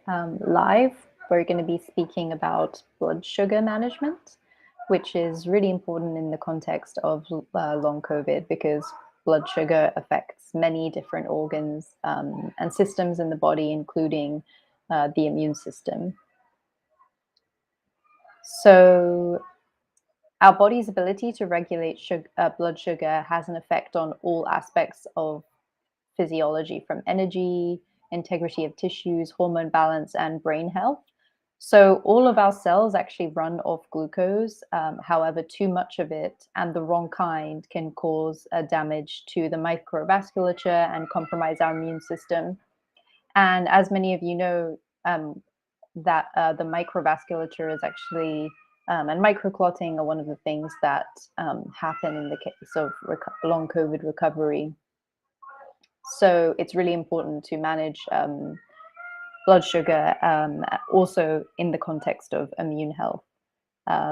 Live. We're going to be speaking about blood sugar management, which is really important in the context of long COVID because blood sugar affects many different organs and systems in the body, including the immune system. So our body's ability to regulate blood sugar has an effect on all aspects of physiology, from energy, integrity of tissues, hormone balance, and brain health. So all of our cells actually run off glucose. However, too much of it and the wrong kind can cause damage to the microvasculature and compromise our immune system. And as many of you know, that the microvasculature is actually and microclotting are one of the things that happen in the case of long COVID recovery. So it's really important to manage blood sugar, also in the context of immune health.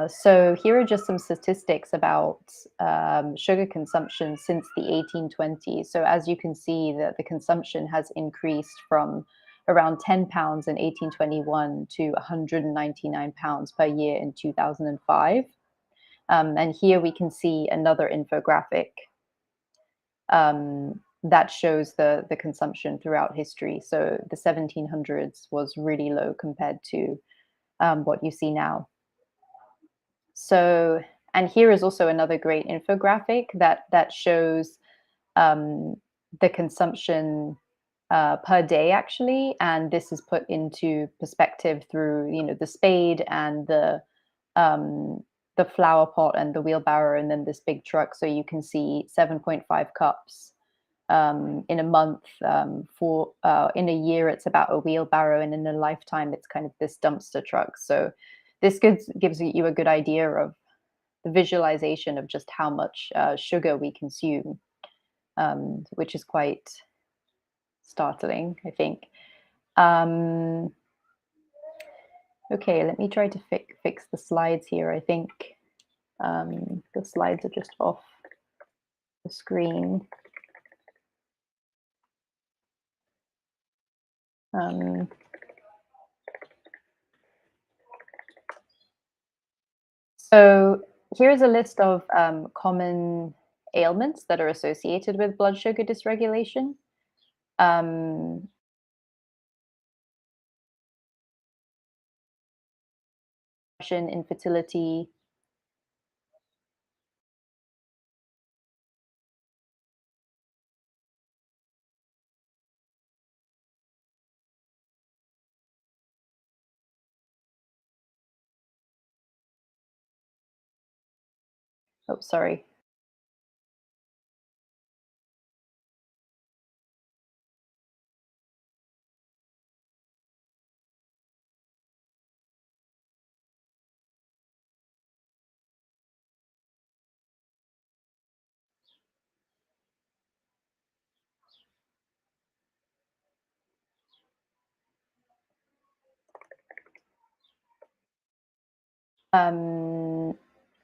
So here are just some statistics about sugar consumption since the 1820s. So as you can see, that the consumption has increased from around 10 pounds in 1821 to 199 pounds per year in 2005. And here we can see another infographic that shows the consumption throughout history. So the 1700s was really low compared to what you see now. So, and here is also another great infographic that shows the consumption per day, actually, and this is put into perspective through the spade and the flower pot and the wheelbarrow, and then this big truck. So you can see 7.5 cups in a month. For in a year, it's about a wheelbarrow, and in a lifetime, it's kind of this dumpster truck. So this gives you a good idea of the visualization of just how much sugar we consume, which is quite startling, I think. Okay, let me try to fix the slides here. I think the slides are just off the screen. So here's a list of common ailments that are associated with blood sugar dysregulation. Infertility, oh, sorry.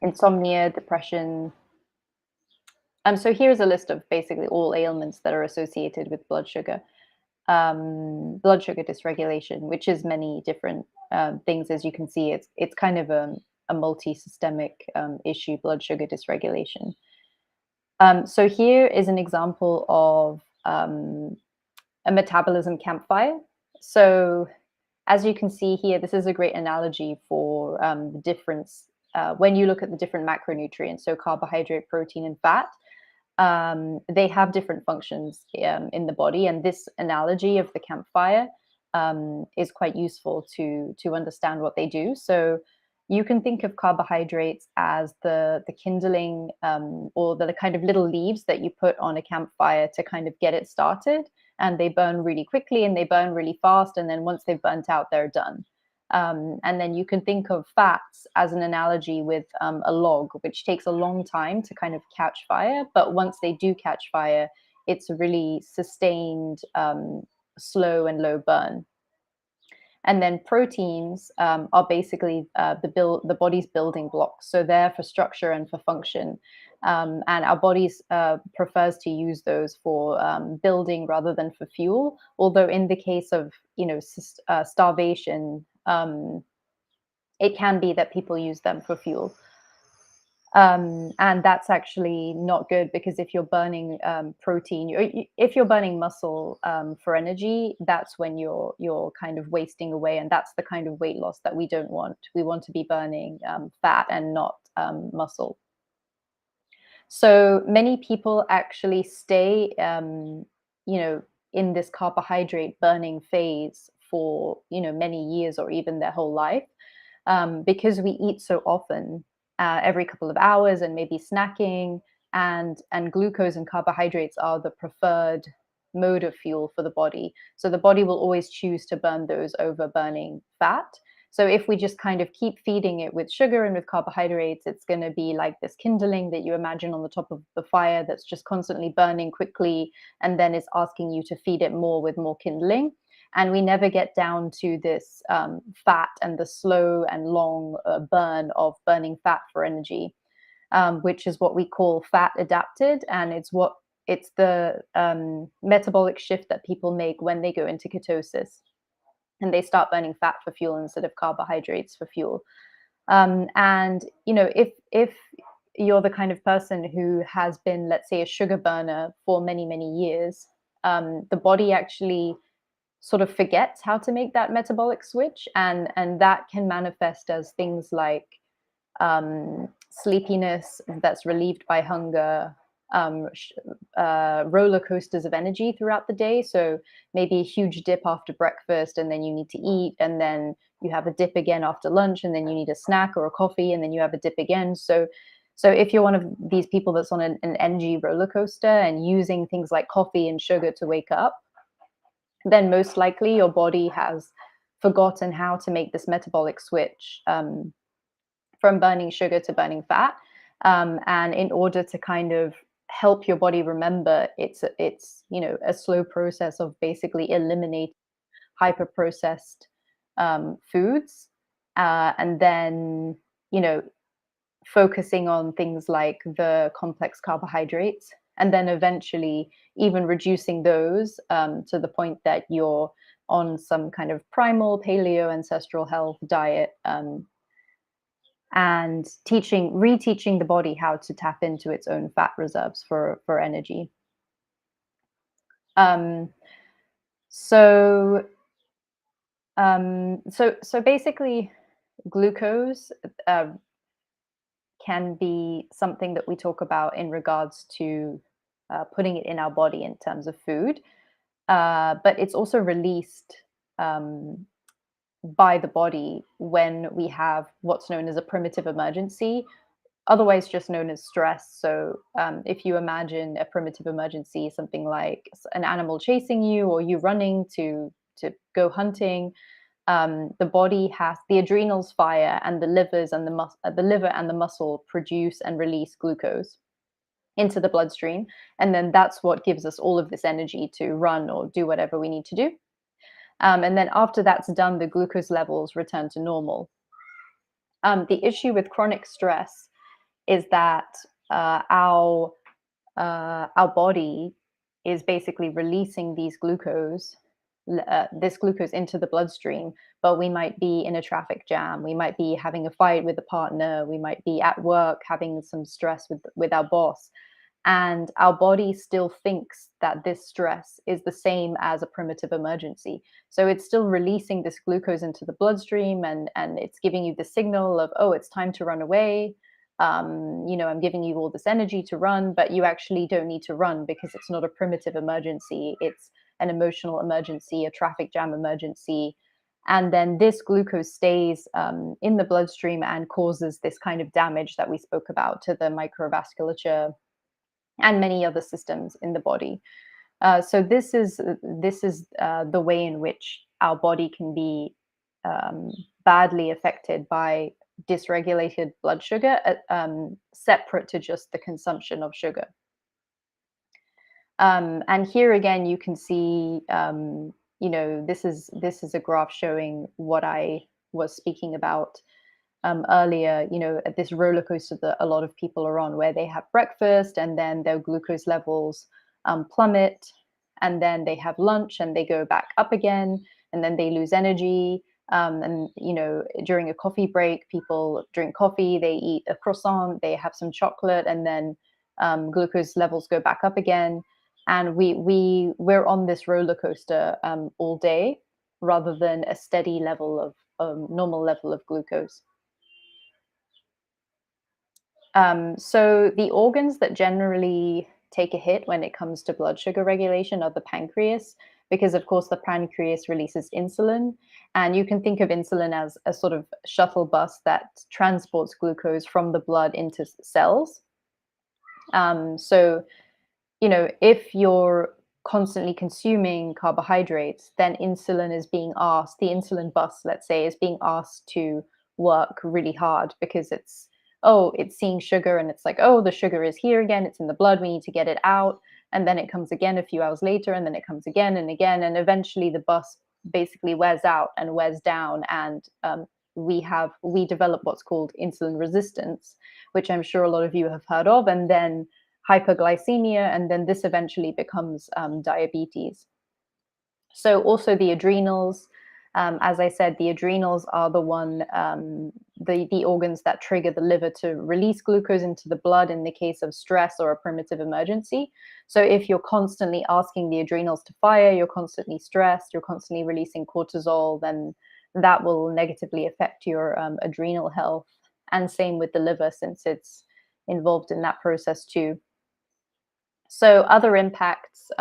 Insomnia, depression. So here's a list of basically all ailments that are associated with blood sugar dysregulation, which is many different things. As you can see, it's kind of a multi-systemic issue, blood sugar dysregulation. So here is an example of a metabolism campfire. So as you can see here, this is a great analogy for the difference when you look at the different macronutrients, so carbohydrate, protein, and fat. They have different functions in the body, and this analogy of the campfire is quite useful to understand what they do. So you can think of carbohydrates as the kindling or the kind of little leaves that you put on a campfire to kind of get it started, and they burn really quickly and they burn really fast, and then once they've burnt out, they're done. And then you can think of fats as an analogy with a log, which takes a long time to kind of catch fire. But once they do catch fire, it's a really sustained, slow and low burn. And then proteins are basically the body's building blocks. So they're for structure and for function. And our bodies prefers to use those for building rather than for fuel. Although in the case of starvation, it can be that people use them for fuel. And that's actually not good, because if you're burning protein, if you're burning muscle for energy, that's when you're kind of wasting away, and that's the kind of weight loss that we don't want. We want to be burning fat and not muscle. So many people actually stay, in this carbohydrate burning phase for many years or even their whole life, because we eat so often, every couple of hours, and maybe snacking, and glucose and carbohydrates are the preferred mode of fuel for the body. So the body will always choose to burn those over burning fat. So if we just kind of keep feeding it with sugar and with carbohydrates, it's going to be like this kindling that you imagine on the top of the fire that's just constantly burning quickly, and then is asking you to feed it more with more kindling. And we never get down to this fat and the slow and long burn of burning fat for energy, which is what we call fat adapted, and it's the metabolic shift that people make when they go into ketosis and they start burning fat for fuel instead of carbohydrates for fuel. And if you're the kind of person who has been, let's say, a sugar burner for many years, the body actually sort of forgets how to make that metabolic switch, and that can manifest as things like sleepiness that's relieved by hunger, roller coasters of energy throughout the day. So maybe a huge dip after breakfast, and then you need to eat, and then you have a dip again after lunch, and then you need a snack or a coffee, and then you have a dip again. So if you're one of these people that's on an energy roller coaster and using things like coffee and sugar to wake up, then most likely your body has forgotten how to make this metabolic switch from burning sugar to burning fat. And in order to kind of help your body remember, it's a slow process of basically eliminating hyper processed foods, and then focusing on things like the complex carbohydrates, and then eventually even reducing those to the point that you're on some kind of primal paleo ancestral health diet, and reteaching the body how to tap into its own fat reserves for energy. Um, so so basically, glucose can be something that we talk about in regards to putting it in our body in terms of food, but it's also released um, by the body when we have what's known as a primitive emergency, otherwise just known as stress. So if you imagine a primitive emergency, something like an animal chasing you, or you running to go hunting, the body has the adrenals fire, and the liver and the muscle produce and release glucose into the bloodstream, and then that's what gives us all of this energy to run or do whatever we need to do. And then after that's done, the glucose levels return to normal. The issue with chronic stress is that our body is basically releasing this glucose into the bloodstream, but we might be in a traffic jam, we might be having a fight with a partner, we might be at work having some stress with our boss, and our body still thinks that this stress is the same as a primitive emergency. So it's still releasing this glucose into the bloodstream, and it's giving you the signal of, oh, it's time to run away. I'm giving you all this energy to run, but you actually don't need to run, because it's not a primitive emergency. It's an emotional emergency, a traffic jam emergency. And then this glucose stays in the bloodstream and causes this kind of damage that we spoke about to the microvasculature and many other systems in the body. So this is the way in which our body can be badly affected by dysregulated blood sugar, separate to just the consumption of sugar. And here again, you can see, this is a graph showing what I was speaking about earlier, at this roller coaster that a lot of people are on, where they have breakfast and then their glucose levels plummet, and then they have lunch and they go back up again, and then they lose energy. And during a coffee break, people drink coffee, they eat a croissant, they have some chocolate, and then glucose levels go back up again. And we're on this roller coaster all day, rather than a steady level of normal level of glucose. So the organs that generally take a hit when it comes to blood sugar regulation are the pancreas, because of course the pancreas releases insulin, and you can think of insulin as a sort of shuttle bus that transports glucose from the blood into cells. So if you're constantly consuming carbohydrates, then insulin is being asked, the insulin bus, let's say, is being asked to work really hard, because it's seeing sugar and it's like, oh, the sugar is here again, it's in the blood, we need to get it out. And then it comes again a few hours later, and then it comes again and again. And eventually the bus basically wears out and wears down. And we develop what's called insulin resistance, which I'm sure a lot of you have heard of, and then hyperglycemia, and then this eventually becomes diabetes. So also the adrenals, as I said, the adrenals are the organs that trigger the liver to release glucose into the blood in the case of stress or a primitive emergency. So if you're constantly asking the adrenals to fire, you're constantly stressed, you're constantly releasing cortisol, then that will negatively affect your adrenal health. And same with the liver, since it's involved in that process too. So other impacts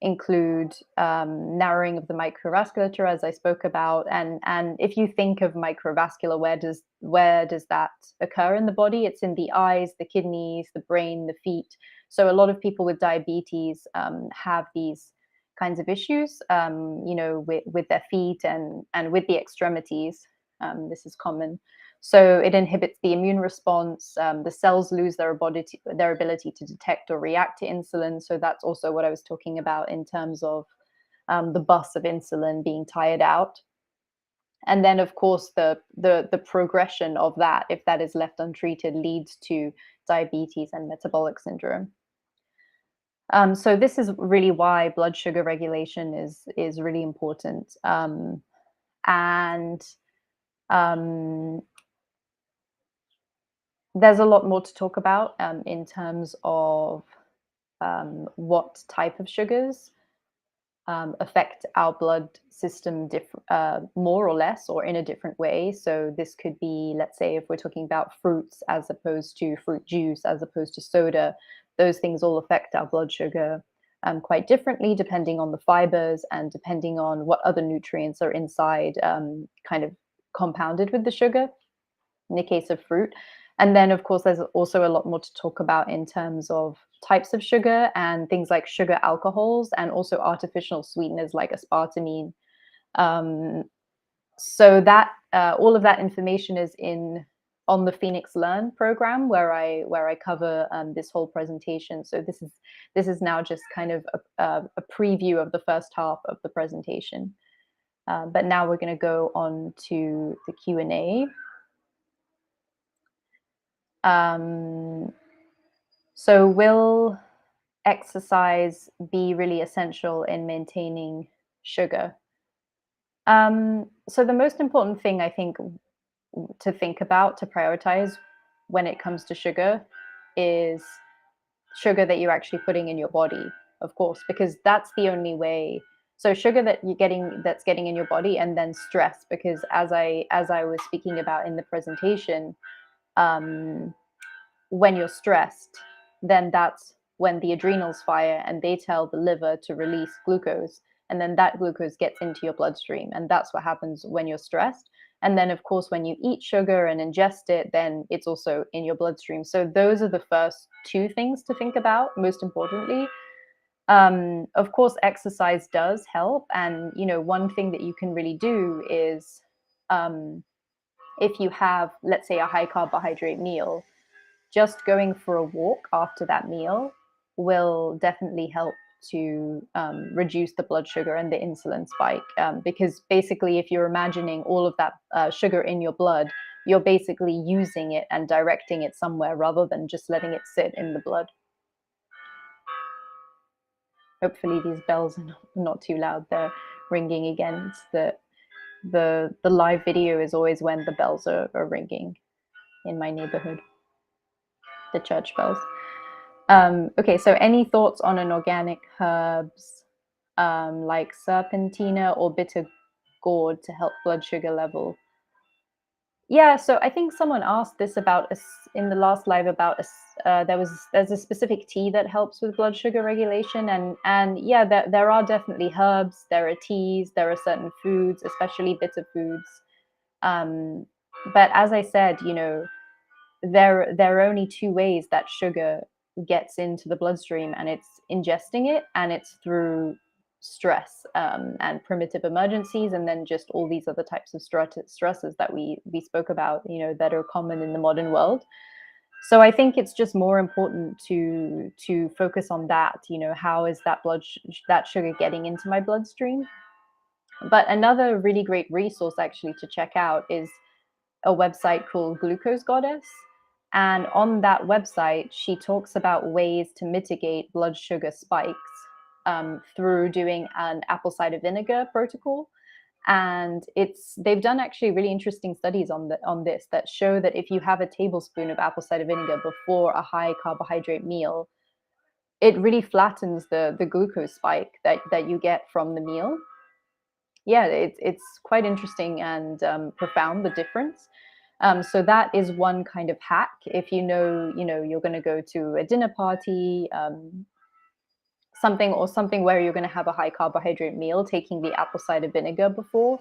include narrowing of the microvasculature, as I spoke about. And if you think of microvascular, where does that occur in the body? It's in the eyes, the kidneys, the brain, the feet. So a lot of people with diabetes have these kinds of issues, with their feet and with the extremities. This is common. So it inhibits the immune response. The cells lose their ability to detect or react to insulin. So that's also what I was talking about in terms of the bus of insulin being tired out. And then, of course, the progression of that, if that is left untreated, leads to diabetes and metabolic syndrome. So this is really why blood sugar regulation is really important. And there's a lot more to talk about in terms of what type of sugars affect our blood system more or less, or in a different way. So this could be, let's say, if we're talking about fruits as opposed to fruit juice, as opposed to soda, those things all affect our blood sugar quite differently, depending on the fibers and depending on what other nutrients are inside, kind of compounded with the sugar in the case of fruit. And then, of course, there's also a lot more to talk about in terms of types of sugar and things like sugar alcohols, and also artificial sweeteners like aspartame. So that all of that information is on the Phoenix Learn program, where I cover this whole presentation. So this is now just kind of a preview of the first half of the presentation. But now we're going to go on to the Q&A. So will exercise be really essential in maintaining sugar? So the most important thing, I think, to think about, to prioritize when it comes to sugar, is sugar that you're actually putting in your body, of course, because that's the only way. So sugar that's getting in your body, and then stress, because as I was speaking about in the presentation, when you're stressed, then that's when the adrenals fire and they tell the liver to release glucose. And then that glucose gets into your bloodstream. And that's what happens when you're stressed. And then, of course, when you eat sugar and ingest it, then it's also in your bloodstream. So those are the first two things to think about, most importantly. Of course, exercise does help. And, one thing that you can really do is if you have, let's say, a high carbohydrate meal, just going for a walk after that meal will definitely help to reduce the blood sugar and the insulin spike. Because basically, if you're imagining all of that sugar in your blood you're basically using it and directing it somewhere rather than just letting it sit in the blood. Hopefully these bells are not too loud. They're ringing again. It's the live video is always when the bells are ringing in my neighborhood, the church bells. Okay, so any thoughts on an organic herbs like serpentina or bitter gourd to help blood sugar level? Yeah, so I think someone asked this about us in the last live about us. There's a specific tea that helps with blood sugar regulation, and yeah, there are definitely herbs, there are teas, there are certain foods, especially bitter foods. Um, but as I said, there are only two ways that sugar gets into the bloodstream, and it's ingesting it, and it's through stress and primitive emergencies, and then just all these other types of stresses that we spoke about, that are common in the modern world. So I think it's just more important to focus on that. How is that sugar getting into my bloodstream? But another really great resource actually to check out is a website called Glucose Goddess. And on that website, she talks about ways to mitigate blood sugar spikes through doing an apple cider vinegar protocol. And they've done actually really interesting studies on this that show that if you have a tablespoon of apple cider vinegar before a high carbohydrate meal, it really flattens the glucose spike that you get from the meal. Yeah, it's quite interesting and profound, the difference. So that is one kind of hack. If you're going to go to a dinner party, something where you're going to have a high carbohydrate meal, taking the apple cider vinegar before.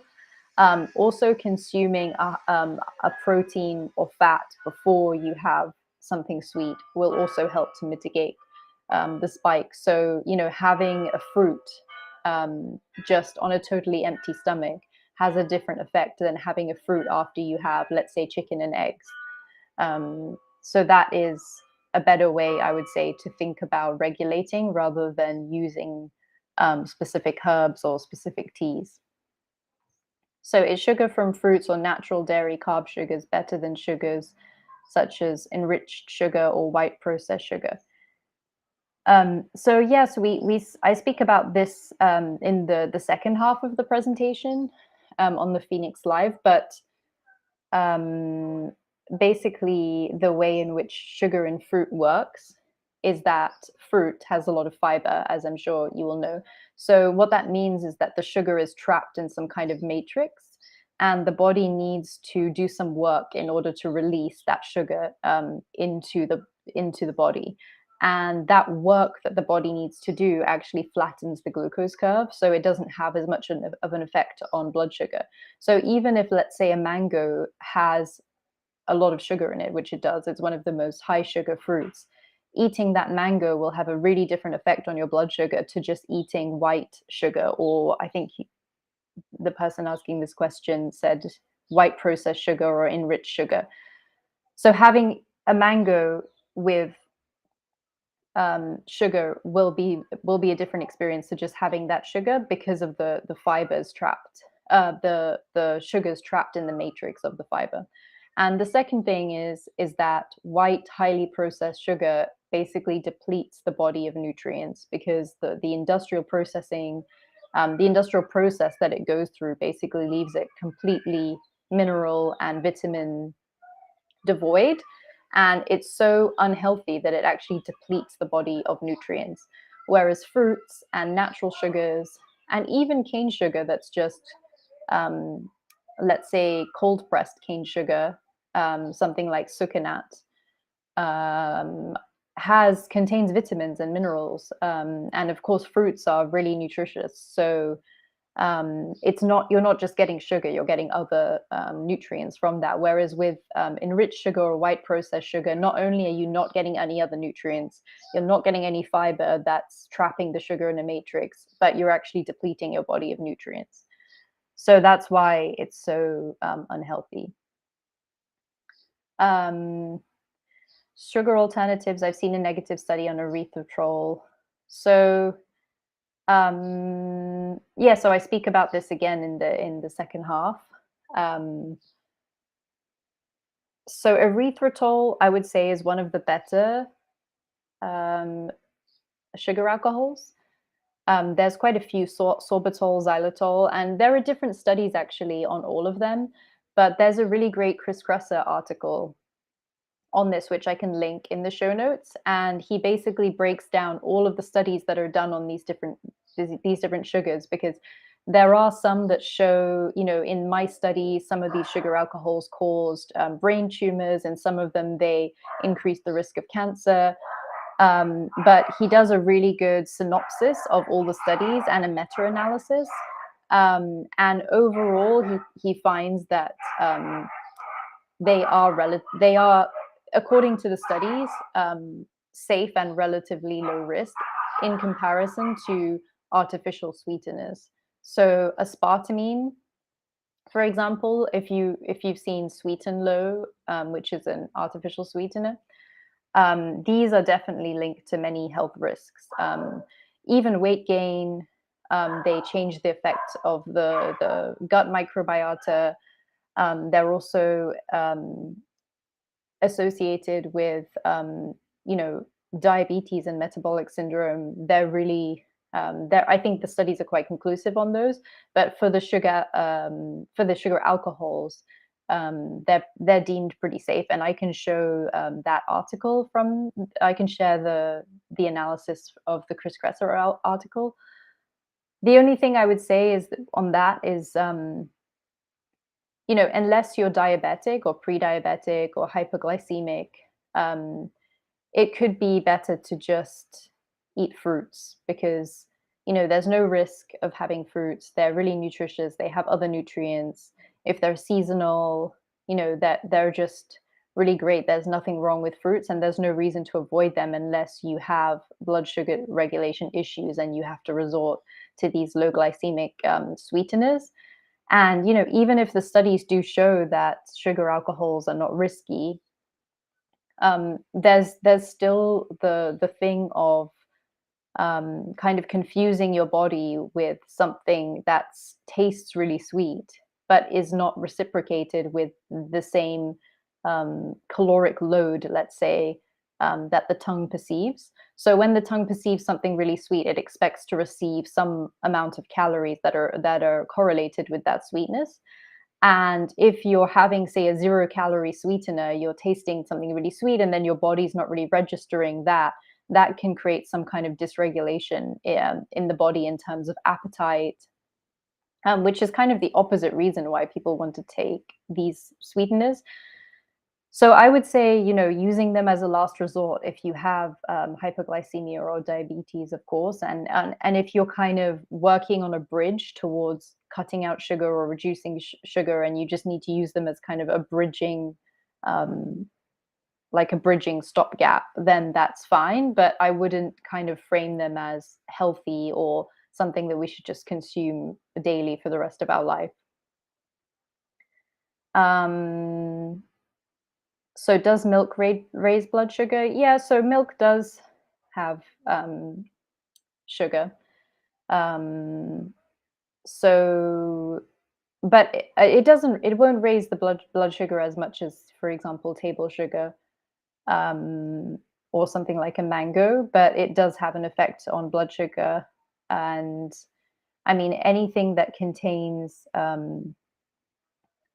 Also consuming a protein or fat before you have something sweet will also help to mitigate the spike. So, having a fruit just on a totally empty stomach has a different effect than having a fruit after you have, let's say, chicken and eggs. So that is a better way, I would say, to think about regulating rather than using specific herbs or specific teas. So is sugar from fruits or natural dairy carb sugars better than sugars such as enriched sugar or white processed sugar? So yes, I speak about this in the second half of the presentation on the Phoenix Live, but um, basically the way in which sugar in fruit works is that fruit has a lot of fiber, as I'm sure you will know. So what that means is that the sugar is trapped in some kind of matrix, and the body needs to do some work in order to release that sugar into the body. And that work that the body needs to do actually flattens the glucose curve, so it doesn't have as much of an effect on blood sugar. So even if, let's say, a mango has a lot of sugar in it, which it does, it's one of the most high sugar fruits, eating that mango will have a really different effect on your blood sugar to just eating white sugar, or I think the person asking this question said white processed sugar or enriched sugar. So having a mango with sugar will be a different experience to just having that sugar because of the fibers trapped, the sugars trapped in the matrix of the fiber. And the second thing is that white highly processed sugar basically depletes the body of nutrients because the industrial processing, the industrial process that it goes through basically leaves it completely mineral and vitamin devoid, and it's so unhealthy that it actually depletes the body of nutrients. Whereas fruits and natural sugars, and even cane sugar that's just, let's say, cold pressed cane sugar, something like sucanat, um, contains vitamins and minerals, and of course fruits are really nutritious. So you're not just getting sugar, you're getting other nutrients from that. Whereas with enriched sugar or white processed sugar, not only are you not getting any other nutrients, you're not getting any fiber that's trapping the sugar in a matrix, but you're actually depleting your body of nutrients. So that's why it's so unhealthy. Sugar alternatives, I've seen a negative study on erythritol. So yeah, so I speak about this again in the second half. So erythritol, I would say, is one of the better um, sugar alcohols. There's quite a few, sorbitol, xylitol, and there are different studies actually on all of them. But there's a really great Chris Kresser article on this, which I can link in the show notes. And he basically breaks down all of the studies that are done on these different sugars, because there are some that show, in my study, some of these sugar alcohols caused brain tumors, and some of them they increase the risk of cancer. But he does a really good synopsis of all the studies and a meta-analysis. And overall, he finds that they are, according to the studies, safe and relatively low risk in comparison to artificial sweeteners. So aspartame, for example, if you've seen Sweeten Low, which is an artificial sweetener, these are definitely linked to many health risks. Even weight gain, they change the effect of the gut microbiota. They're also associated with, diabetes and metabolic syndrome. They're really, I think the studies are quite conclusive on those. But for the sugar alcohols, they're deemed pretty safe. And I can show that article from. I can share the analysis of the Chris Kresser article. The only thing I would say is that on that is, unless you're diabetic or pre-diabetic or hypoglycemic, um, it could be better to just eat fruits, because there's no risk of having fruits. They're really nutritious. They have other nutrients. If they're seasonal, that they're just really great. There's nothing wrong with fruits, and there's no reason to avoid them unless you have blood sugar regulation issues and you have to resort to these low glycemic sweeteners. And even if the studies do show that sugar alcohols are not risky, there's still the thing of kind of confusing your body with something that tastes really sweet but is not reciprocated with the same caloric load, let's say, that the tongue perceives. So when the tongue perceives something really sweet, it expects to receive some amount of calories that are correlated with that sweetness. And if you're having, say, a 0-calorie sweetener, you're tasting something really sweet, and then your body's not really registering that. That can create some kind of dysregulation in the body in terms of appetite, which is kind of the opposite reason why people want to take these sweeteners. So I would say, using them as a last resort if you have hypoglycemia or diabetes, of course, and if you're kind of working on a bridge towards cutting out sugar or reducing sugar, and you just need to use them as kind of a bridging, um, like a bridging stopgap, then that's fine. But I wouldn't kind of frame them as healthy or something that we should just consume daily for the rest of our life. Um, So does milk raise blood sugar? Yeah, so milk does have sugar. Um, so, but it won't raise the blood sugar as much as, for example, table sugar, um, or something like a mango. But it does have an effect on blood sugar, and I mean anything that contains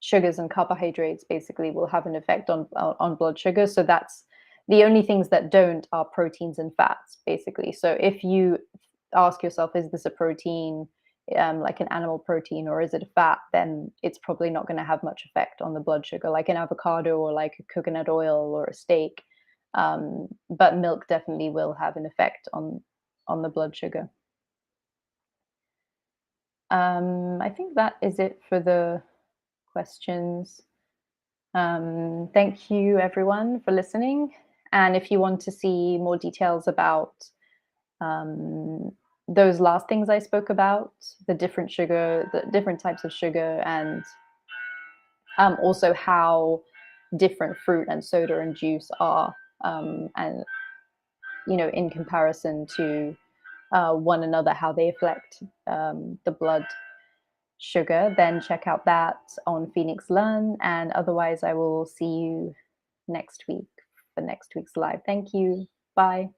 sugars and carbohydrates basically will have an effect on blood sugar. So that's the only things that don't are proteins and fats, basically. So if you ask yourself, is this a protein, like an animal protein, or is it a fat? Then it's probably not going to have much effect on the blood sugar, like an avocado or like a coconut oil or a steak. But milk definitely will have an effect on the blood sugar. I think that is it for the questions. Thank you, everyone, for listening. And if you want to see more details about um, those last things I spoke about, the different types of sugar, and also how different fruit and soda and juice are, and in comparison to one another, how they affect the blood sugar, then check out that on Phoenix Learn. And otherwise, I will see you next week for next week's live. Thank you. Bye.